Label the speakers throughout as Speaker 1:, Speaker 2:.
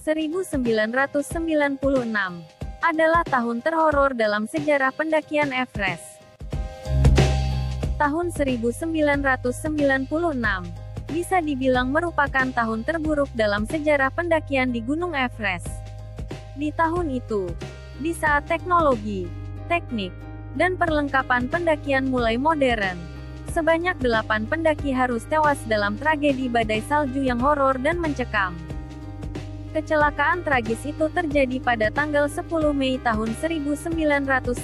Speaker 1: 1996 adalah tahun terhoror dalam sejarah pendakian Everest. Tahun 1996 bisa dibilang merupakan tahun terburuk dalam sejarah pendakian di Gunung Everest. Di tahun itu, di saat teknologi, teknik, dan perlengkapan pendakian mulai modern, sebanyak 8 pendaki harus tewas dalam tragedi badai salju yang horor dan mencekam. Kecelakaan tragis itu terjadi pada tanggal 10 Mei tahun 1996.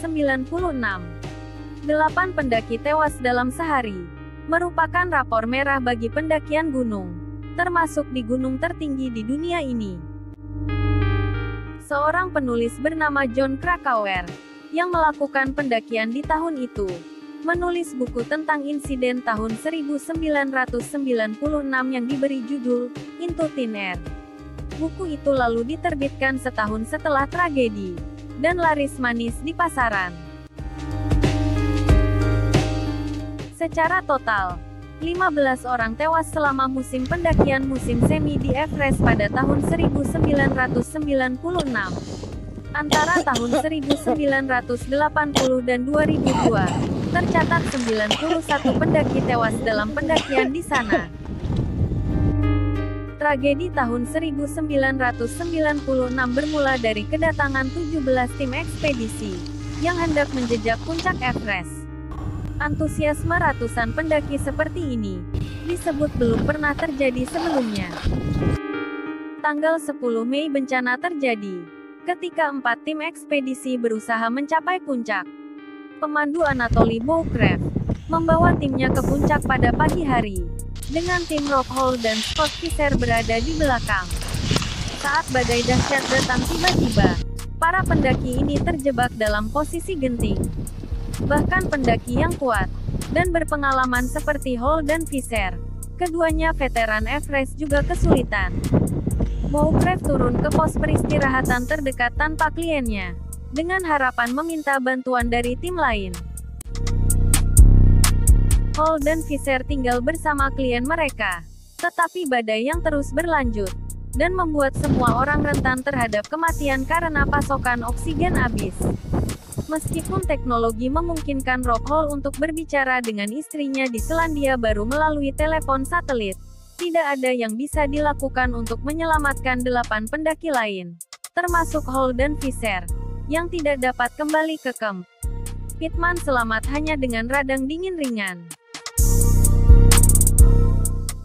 Speaker 1: 8 pendaki tewas dalam sehari, merupakan rapor merah bagi pendakian gunung, termasuk di gunung tertinggi di dunia ini. Seorang penulis bernama Jon Krakauer, yang melakukan pendakian di tahun itu, menulis buku tentang insiden tahun 1996 yang diberi judul Into Thin Air. Buku itu lalu diterbitkan setahun setelah tragedi, dan laris manis di pasaran. Secara total, 15 orang tewas selama musim pendakian musim semi di Everest pada tahun 1996. Antara tahun 1980 dan 2002, tercatat 91 pendaki tewas dalam pendakian di sana. Tragedi tahun 1996 bermula dari kedatangan 17 tim ekspedisi, yang hendak menjejak puncak Everest. Antusiasme ratusan pendaki seperti ini, disebut belum pernah terjadi sebelumnya. Tanggal 10 Mei bencana terjadi, ketika 4 tim ekspedisi berusaha mencapai puncak. Pemandu Anatoly Bowcraft membawa timnya ke puncak pada pagi hari, dengan tim Rob Hall dan Scott Fisher berada di belakang. Saat badai dahsyat datang tiba-tiba, para pendaki ini terjebak dalam posisi genting. Bahkan pendaki yang kuat dan berpengalaman seperti Hall dan Fisher, keduanya veteran Everest, juga kesulitan. Bowcraft turun ke pos peristirahatan terdekat tanpa kliennya, dengan harapan meminta bantuan dari tim lain. Hall dan Fisher tinggal bersama klien mereka, tetapi badai yang terus berlanjut, dan membuat semua orang rentan terhadap kematian karena pasokan oksigen habis. Meskipun teknologi memungkinkan Rob Hall untuk berbicara dengan istrinya di Selandia Baru melalui telepon satelit, tidak ada yang bisa dilakukan untuk menyelamatkan 8 pendaki lain, termasuk Hall dan Fisher, yang tidak dapat kembali ke camp. Pittman selamat hanya dengan radang dingin ringan.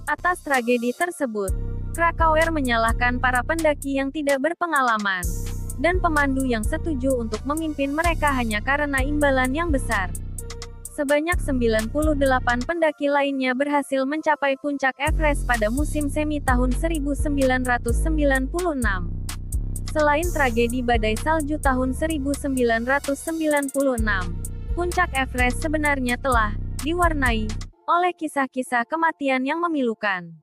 Speaker 1: Atas tragedi tersebut, Krakauer menyalahkan para pendaki yang tidak berpengalaman, dan pemandu yang setuju untuk memimpin mereka hanya karena imbalan yang besar. Sebanyak 98 pendaki lainnya berhasil mencapai puncak Everest pada musim semi tahun 1996. Selain tragedi badai salju tahun 1996, puncak Everest sebenarnya telah diwarnai oleh kisah-kisah kematian yang memilukan.